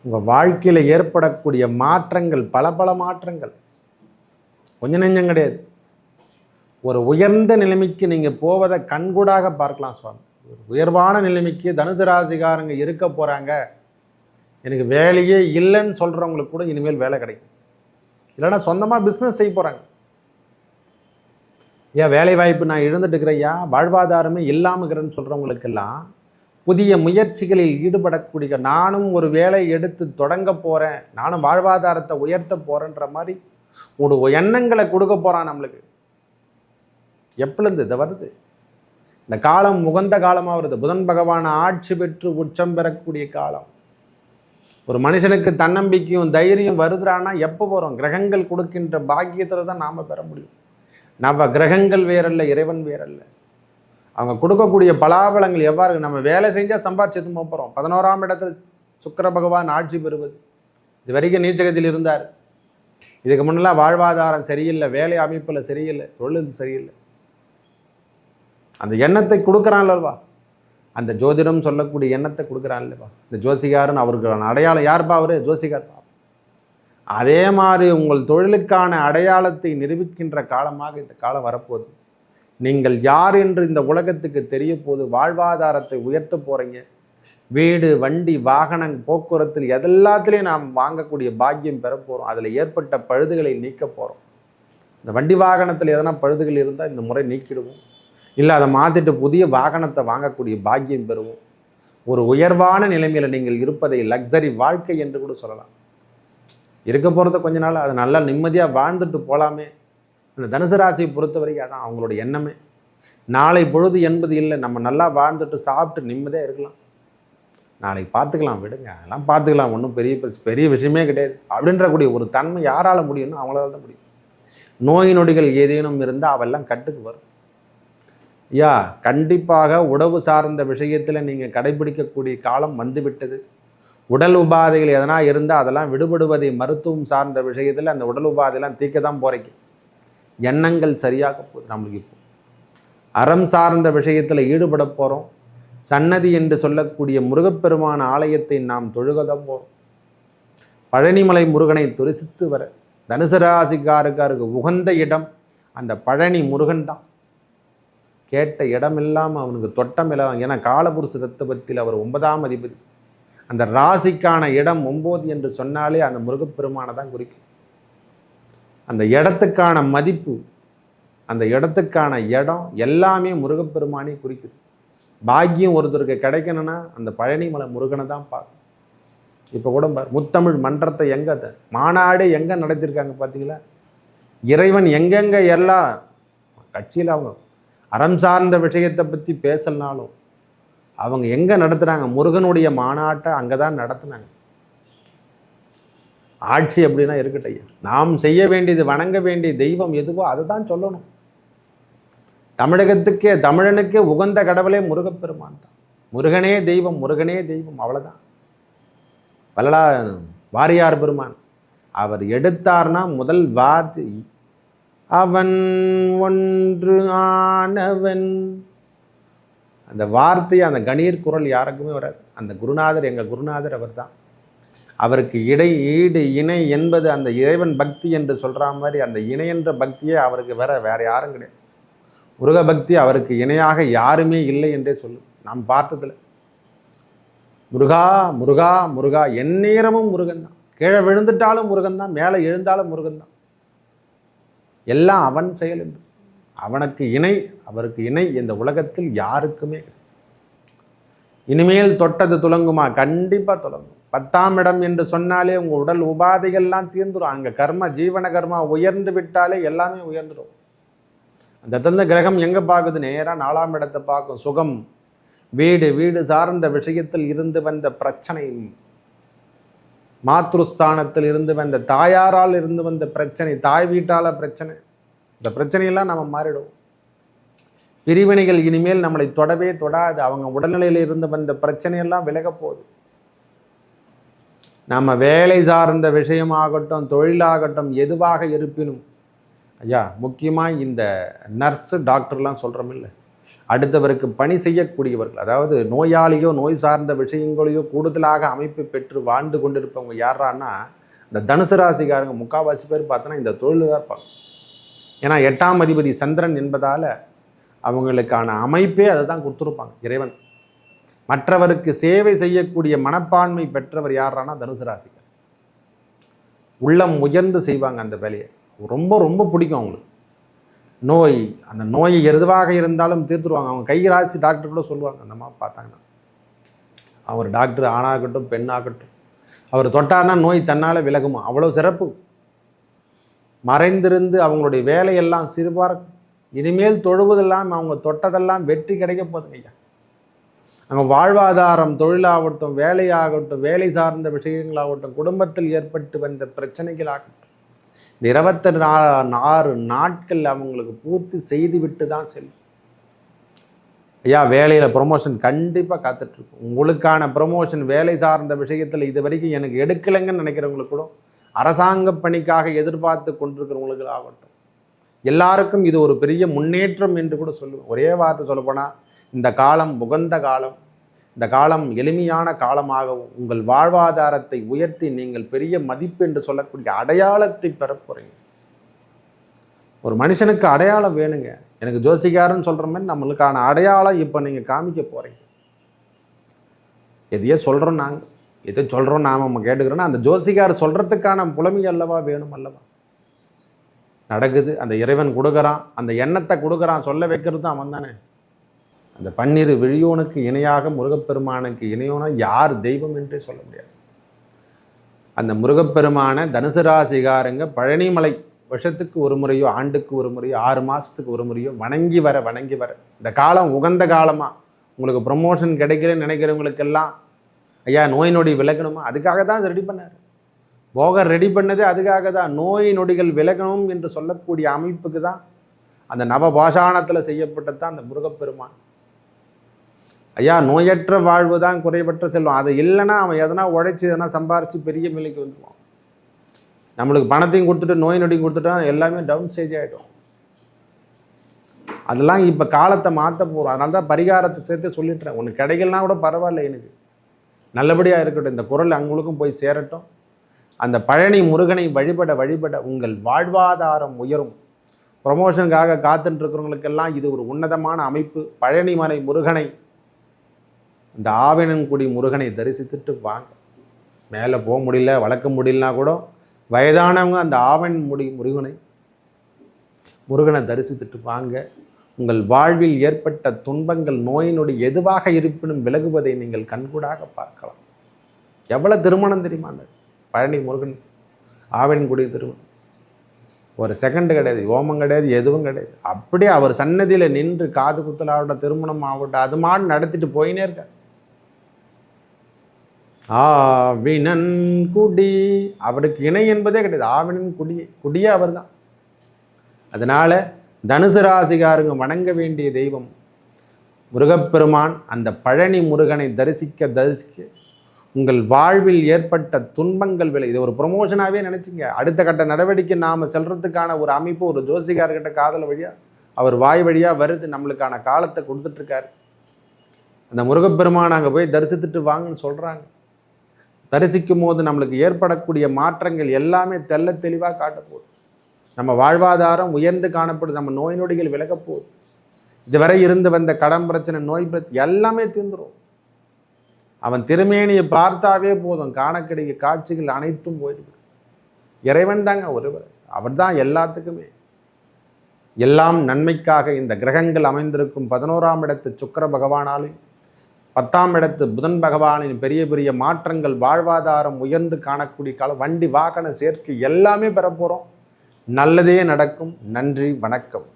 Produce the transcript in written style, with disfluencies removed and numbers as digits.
உங்கள் வாழ்க்கையில் ஏற்படக்கூடிய மாற்றங்கள் பல பல மாற்றங்கள் கொஞ்சம் நெஞ்சம் கிடையாது. ஒரு உயர்ந்த நிலைமைக்கு நீங்கள் போவதை கண்கூடாக பார்க்கலாம் சுவாமி. ஒரு உயர்வான நிலைமைக்கு தனுசு ராசிக்காரங்க இருக்க போகிறாங்க, எனக்கு வேலையே இல்லைன்னு சொல்கிறவங்களுக்கு கூட இனிமேல் வேலை கிடைக்கும். இல்லைன்னா சொந்தமாக பிஸ்னஸ் செய்ய போகிறாங்க. ஏன் வேலை வாய்ப்பு நான் இழந்துட்டு இருக்கிறையா, வாழ்வாதாரமே இல்லாமக்கிறேன்னு சொல்கிறவங்களுக்கெல்லாம் புதிய முயற்சிகளில் ஈடுபடக்கூடிய, நானும் ஒரு வேலை எடுத்து தொடங்க போகிறேன், நானும் வாழ்வாதாரத்தை உயர்த்த போகிறேன்ற மாதிரி ஒரு எண்ணங்களை கொடுக்க போகிறான் நம்மளுக்கு. எப்பொழுது இதை வருது? இந்த காலம் உகந்த காலமாக வருது. புதன் பகவான் ஆட்சி பெற்று உச்சம் பெறக்கூடிய காலம். ஒரு மனுஷனுக்கு தன்னம்பிக்கையும் தைரியம் வருதுறானா எப்போ வரும்? கிரகங்கள் கொடுக்கின்ற பாக்கியத்தில் தான் நாம் பெற முடியும். நவ கிரகங்கள் வேறல்ல, இறைவன் வேறல்ல. அவங்க கொடுக்கக்கூடிய பலாபலங்கள் எவ்வாறு? நம்ம வேலை செஞ்சால் சம்பாதிச்சு போகிறோம். 11ஆம் இடத்தில் சுக்கிர பகவான் ஆட்சி பெறுவது. இது வரைக்கும் நீச்சகத்தில் இருந்தார். இதுக்கு முன்னெல்லாம் வாழ்வாதாரம் சரியில்லை, வேலை அமைப்பில் சரியில்லை, தொழில் சரியில்லை. அந்த எண்ணத்தை கொடுக்குறான் இல்லவா? அந்த ஜோதிடம் சொல்லக்கூடிய எண்ணத்தை கொடுக்குறான் இல்லவா? இந்த ஜோசிகாரன் அவருக்கான அடையாளம் யார்ப்பா? அவர் ஜோசிகார். அதே மாதிரி உங்கள் தொழிலுக்கான அடையாளத்தை நிரூபிக்கின்ற காலமாக இந்த காலம் வரப்போகுது. நீங்கள் யார் என்று இந்த உலகத்துக்கு தெரிய போது, வாழ்வாதாரத்தை உயர்த்த போகிறீங்க. வீடு, வண்டி, வாகனம், போக்குவரத்தில் எதெல்லாத்துலேயும் நாம் வாங்கக்கூடிய பாக்கியம் பெற போகிறோம். அதில் ஏற்பட்ட பழுதுகளை நீக்க போகிறோம். இந்த வண்டி வாகனத்தில் எதனா பழுதுகள் இருந்தால் இந்த முறை நீக்கிடுவோம். இல்லை அதை மாற்றிட்டு புதிய வாகனத்தை வாங்கக்கூடிய பாக்கியம் பெறுவோம். ஒரு உயர்வான நிலைமையில் நீங்கள் இருப்பதை லக்ஸரி வாழ்க்கை என்று கூட சொல்லலாம். இருக்க போகிறத கொஞ்ச நாள் அதை நல்லா நிம்மதியாக வாழ்ந்துட்டு போகலாமே. அந்த தனுசு ராசியை பொறுத்த வரைக்கும் அதான் அவங்களோட எண்ணமே. நாளை பொழுது என்பது இல்லை, நம்ம நல்லா வாழ்ந்துட்டு சாப்பிட்டு நிம்மதியாக இருக்கலாம். நாளைக்கு பார்த்துக்கலாம், விடுங்க, அதெல்லாம் பார்த்துக்கலாம், ஒன்றும் பெரிய விஷயமே கிடையாது அப்படின்றக்கூடிய ஒரு தன்மை யாரால் முடியும்னு அவங்களால தான் முடியும். நோய் நொடிகள் ஏதேனும் இருந்தால் அவெல்லாம் கட்டுக்கு வரும். கண்டிப்பாக உணவு சார்ந்த விஷயத்தில் நீங்கள் கடைபிடிக்கக்கூடிய காலம் வந்துவிட்டது. உடல் உபாதைகள் எதனா இருந்தால் அதெல்லாம் விடுபடுவதை, மருத்துவம் சார்ந்த விஷயத்தில் அந்த உடல் உபாதையெல்லாம் தீர்க்க தான் போகிறீங்க. எண்ணங்கள் சரியாக போகுது நம்மளுக்கு. இப்போ அறம் சார்ந்த விஷயத்தில் ஈடுபட போகிறோம். சன்னதி என்று சொல்லக்கூடிய முருகப்பெருமான ஆலயத்தை நாம் தொழுகதான் போகிறோம். பழனிமலை முருகனை துரிசித்து வர தனுசு ராசிக்காருக்கு உகந்த இடம் அந்த பழனி முருகன் தான். கேட்ட இடம் இல்லாமல் அவனுக்கு தொட்டம் இல்லாமல். ஏன்னா காலபுருஷ தத்துவத்தில் அவர் 9ஆம் அதிபதி. அந்த ராசிக்கான இடம் 9 என்று சொன்னாலே அந்த முருகப்பெருமானை தான் குறிக்கும். அந்த இடத்துக்கான மதிப்பு, அந்த இடத்துக்கான இடம் எல்லாமே முருகப்பெருமானே குறிக்குது. பாக்கியம் ஒருத்தருக்கு கிடைக்கணும்னா அந்த பழனிமலை முருகனை தான் பார்க்கணும். இப்போ கூட முத்தமிழ் மன்றத்தை எங்கே மாநாடு எங்கே நடத்தியிருக்காங்க பார்த்தீங்களா? இறைவன் எங்கெங்கே எல்லா கட்சியில் அவங்க அறம் சார்ந்த விஷயத்தை பற்றி பேசலனாலும் அவங்க எங்கே நடத்துகிறாங்க? முருகனுடைய மாநாட்டை அங்கே தான் நடத்துனாங்க. ஆட்சி அப்படின்னா இருக்கட்டையா, நாம் செய்ய வேண்டியது, வணங்க வேண்டிய தெய்வம் எதுவோ அதை தான் சொல்லணும். தமிழகத்துக்கே, தமிழனுக்கே உகந்த கடவுளே முருகப்பெருமான் தான். முருகனே தெய்வம், முருகனே தெய்வம், அவ்வளோதான். வள்ளலா வாரியார் பெருமான் அவர் எடுத்தார்னா முதல் வார்த்தை அவன் ஒன்று ஆனவன். அந்த வார்த்தை, அந்த கணீர் குரல் யாருக்குமே வராது. அந்த குருநாதர், எங்கள் குருநாதர் அவர் தான். அவருக்கு ஈடு இணை என்பது அந்த இறைவன் பக்தி என்று சொல்கிற மாதிரி அந்த இணை என்ற பக்தியே அவருக்கு வேற யாரும் கிடையாது. முருக பக்தி அவருக்கு இணையாக யாருமே இல்லை என்றே சொல்லும். நாம் பார்த்ததில் முருகா முருகா முருகா, எந்நேரமும் முருகன் தான். கீழே விழுந்துட்டாலும் முருகன் தான், மேலே எழுந்தாலும் முருகன் தான். எல்லாம் அவன் செயல் என்று. அவனுக்கு இணை, அவருக்கு இணை இந்த உலகத்தில் யாருக்குமே கிடையாது. இனிமேல் தொட்டது துலங்குமா? கண்டிப்பாக துலங்கும். 10ஆம் இடம் என்று சொன்னாலே உங்கள் உடல் உபாதைகள்லாம் தீர்ந்துடும். அங்கே கர்மா, ஜீவன கர்மா உயர்ந்து விட்டாலே எல்லாமே உயர்ந்துடும். அந்த தந்த கிரகம் எங்கே பார்க்குது? நேராக 4ஆம் இடத்தை பார்க்கும். சுகம், வீடு சார்ந்த விஷயத்தில் இருந்து வந்த பிரச்சனை, மாத்ருஸ்தானத்தில் இருந்து வந்த தாயாரால் இருந்து வந்த பிரச்சனை, தாய் வீட்டால் பிரச்சனை, இந்த பிரச்சனையெல்லாம் நம்ம மாறிடுவோம். பிரிவினைகள் இனிமேல் நம்மளை தொடவே தொடாது. அவங்க உடல்நிலையில் இருந்து வந்த பிரச்சனையெல்லாம் விலக போகுது. நம்ம வேலை சார்ந்த விஷயமாகட்டும், தொழிலாகட்டும், எதுவாக இருப்பினும் ஐயா, முக்கியமாக இந்த நர்ஸு டாக்டர்லாம் சொல்கிறோம் இல்லை, அடுத்தவருக்கு பணி செய்யக்கூடியவர்கள், அதாவது நோயாளியோ நோய் சார்ந்த விஷயங்களையோ கூடுதலாக அமைப்பு பெற்று வாழ்ந்து கொண்டிருப்பவங்க யாரான்னா இந்த தனுசு ராசிக்காரங்க முக்கால்வாசி பேர் பார்த்தோன்னா இந்த தொழில் தான் இருப்பாங்க. ஏன்னா 8ஆம் அதிபதி சந்திரன் என்பதால் அவங்களுக்கான அமைப்பே அதை தான் கொடுத்துருப்பாங்க இறைவன். மற்றவருக்கு சேவை செய்யக்கூடிய மனப்பான்மை பெற்றவர் யாரானா தனுசு ராசிக்கார். உள்ளம் உயர்ந்து செய்வாங்க அந்த வேலையை, ரொம்ப ரொம்ப பிடிக்கும் அவங்களுக்கு. நோய், அந்த நோய் எதுவாக இருந்தாலும் தீர்த்துருவாங்க. அவங்க கை ராசி டாக்டர் கூட சொல்லுவாங்க, அந்த மாதிரி பார்த்தாங்கன்னா அவர் டாக்டர் ஆணாகட்டும் பெண்ணாகட்டும் அவர் தொட்டார்னா நோய் தன்னால் விலகுமா, அவ்வளோ சிறப்பு. மறைந்திருந்து அவங்களுடைய வேலையெல்லாம் சிறுபார்க்கும். இனிமேல் தொழுவதெல்லாம் அவங்க தொட்டதெல்லாம் வெற்றி கிடைக்க போதுங்க ஐயா. அங்கே வாழ்வாதாரம், தொழிலாகட்டும், வேலையாகட்டும், வேலை சார்ந்த விஷயங்களாகட்டும், குடும்பத்தில் ஏற்பட்டு வந்த பிரச்சனைகளாகட்டும், இந்த 26 நாட்கள் அவங்களுக்கு பூர்த்தி செய்து விட்டு தான் செல்லும். ஐயா வேலையில் ப்ரொமோஷன் கண்டிப்பாக காத்துட்ருக்கும். உங்களுக்கான ப்ரொமோஷன் வேலை சார்ந்த விஷயத்தில் இது வரைக்கும் எனக்கு எடுக்கலைங்கன்னு நினைக்கிறவங்களுக்கு கூட, அரசாங்க பணிக்காக எதிர்பார்த்து கொண்டிருக்கிறவங்களுக்கு ஆகட்டும், எல்லாருக்கும் இது ஒரு பெரிய முன்னேற்றம் என்று கூட சொல்லுவேன். ஒரே வார்த்தை சொல்லப்போனால் இந்த காலம் உகந்த காலம். இந்த காலம் எளிமையான காலமாகவும் உங்கள் வாழ்வாதாரத்தை உயர்த்தி நீங்கள் பெரிய மதிப்பு என்று சொல்லக்கூடிய அடையாளத்தை பெற போகிறீங்க. ஒரு மனுஷனுக்கு அடையாளம் வேணுங்க. எனக்கு ஜோசிகாரன்னு சொல்கிற மாதிரி நம்மளுக்கான அடையாளம் இப்போ நீங்கள் காமிக்க போகிறீங்க. எதையோ சொல்கிறோம் நாங்கள், எதை சொல்கிறோம் நாம் நம்ம கேட்டுக்கிறோன்னா அந்த ஜோசிகார் சொல்கிறதுக்கான புலமை அல்லவா வேணும் அல்லவா. நடக்குது, அந்த இறைவன் கொடுக்குறான், அந்த எண்ணத்தை கொடுக்குறான், சொல்ல வைக்கிறது தான் அவன் தானே. அந்த பன்னிரு விழியோனுக்கு இணையாக முருகப்பெருமானுக்கு இணையோனா யார் தெய்வம் என்றே சொல்ல முடியாது. அந்த முருகப்பெருமான தனுசு ராசிகாரங்க பழனிமலை வருஷத்துக்கு ஒரு முறையோ ஆண்டுக்கு ஒரு முறையோ 6 மாதத்துக்கு ஒரு முறையோ வணங்கி வர இந்த காலம் உகந்த காலமாக உங்களுக்கு ப்ரொமோஷன் கிடைக்கிறேன்னு நினைக்கிறவங்களுக்கெல்லாம் ஐயா நோய் நொடி விலகணுமா, அதுக்காக தான் ரெடி பண்ணார். போகர் ரெடி பண்ணதே அதுக்காக தான், நோய் நொடிகள் விலகணும் என்று சொல்லக்கூடிய அமைப்புக்கு தான் அந்த நவபாஷாணத்தில் செய்யப்பட்டது தான் அந்த முருகப்பெருமான். ஐயா நோயற்ற வாழ்வு தான் குறைபற்ற செல்வம். அது இல்லைன்னா அவன் எதனா உழைச்சி எதனா சம்பாரித்து பெரிய நிலைக்கு வந்துடுவான். நம்மளுக்கு பணத்தையும் கொடுத்துட்டு நோய் நொடியும் கொடுத்துட்டா எல்லாமே டவுன் ஸ்டேஜ் ஆகிடும். அதெல்லாம் இப்போ காலத்தை மாற்ற போகிறோம். அதனால தான் பரிகாரத்தை சேர்த்து சொல்லிட்டுறேன். ஒன்று கிடைக்கலனா கூட பரவாயில்ல, எனக்கு நல்லபடியாக இருக்கட்டும், இந்த குரல் அவங்களுக்கும் போய் சேரட்டும். அந்த பழனி முருகனை வழிபட உங்கள் வாழ்வாதாரம் உயரும். ப்ரொமோஷனுக்காக காத்துட்டுருக்கிறவங்களுக்கெல்லாம் இது ஒரு உன்னதமான அமைப்பு. பழனிமலை முருகனை, இந்த ஆவினன்குடி முருகனை தரிசித்துட்டு வாங்க. மேலே போக முடியல, வளர்க்க முடியலனா கூட வயதானவங்க அந்த முருகனை தரிசித்துட்டு வாங்க. உங்கள் வாழ்வில் ஏற்பட்ட துன்பங்கள், நோய் நொடி எதுவாக இருப்பினும் விலகுவதை நீங்கள் கண்கூடாக பார்க்கலாம். எவ்வளோ திருமணம் தெரியுமா அந்த பழனி முருகன் ஆவினன்குடி திருமணம். ஒரு செகண்ட் கிடையாது, ஓமம் கிடையாது, எதுவும் கிடையாது. அப்படியே அவர் சன்னதியில் நின்று காது குத்தலாகட்டும், திருமணம் ஆகட்டும், அது மாதிரி நடத்திட்டு போயினே இருக்கார். ஆவினன் குடி, அவருக்கு இணை என்பதே கிடையாது. ஆவினன் குடியே அவர் தான். அதனால தனுசு ராசிகாரங்க வணங்க வேண்டிய தெய்வம் முருகப்பெருமான். அந்த பழனி முருகனை தரிசிக்க உங்கள் வாழ்வில் ஏற்பட்ட துன்பங்கள் விலை. இது ஒரு ப்ரொமோஷனாகவே நினச்சிங்க. அடுத்த கட்ட நடவடிக்கை நாம் செல்றதுக்கான ஒரு அமைப்பு ஒரு ஜோசிகார்கிட்ட காதல் வழியாக அவர் வாய் வழியாக வருது. நம்மளுக்கான காலத்தை கொடுத்துட்ருக்காரு. அந்த முருகப்பெருமான் அங்கே போய் தரிசித்துட்டு வாங்கன்னு சொல்கிறாங்க. தரிசிக்கும் போது நம்மளுக்கு ஏற்படக்கூடிய மாற்றங்கள் எல்லாமே தெல்ல தெளிவாக காட்டப்போகுது. நம்ம வாழ்வாதாரம் உயர்ந்து காணப்படுது. நம்ம நோய் நொடிகள் விலகப் போகுது. இதுவரை இருந்து வந்த கடன் பிரச்சனை, நோய் பிரச்சனை எல்லாமே தீர்ந்துடும். அவன் திருமேனியை பார்த்தாவே போதும், காணக்கூடிய காட்சிகள் அனைத்தும் போயிடுது. இறைவன் தாங்க ஒருவர், அவர் தான் எல்லாத்துக்குமே. எல்லாம் நன்மைக்காக இந்த கிரகங்கள் அமைந்திருக்கும் 11ஆம் இடத்து சுக்கிர பகவானாலும் 10ஆம் இடத்து புதன் பகவானின் பெரிய பெரிய மாற்றங்கள், வாழ்வாதாரம் உயர்ந்து காணக்கூடிய காலம், வண்டி வாகன சேர்க்கை எல்லாமே பெற போகிறோம். நல்லதே நடக்கும். நன்றி, வணக்கம்.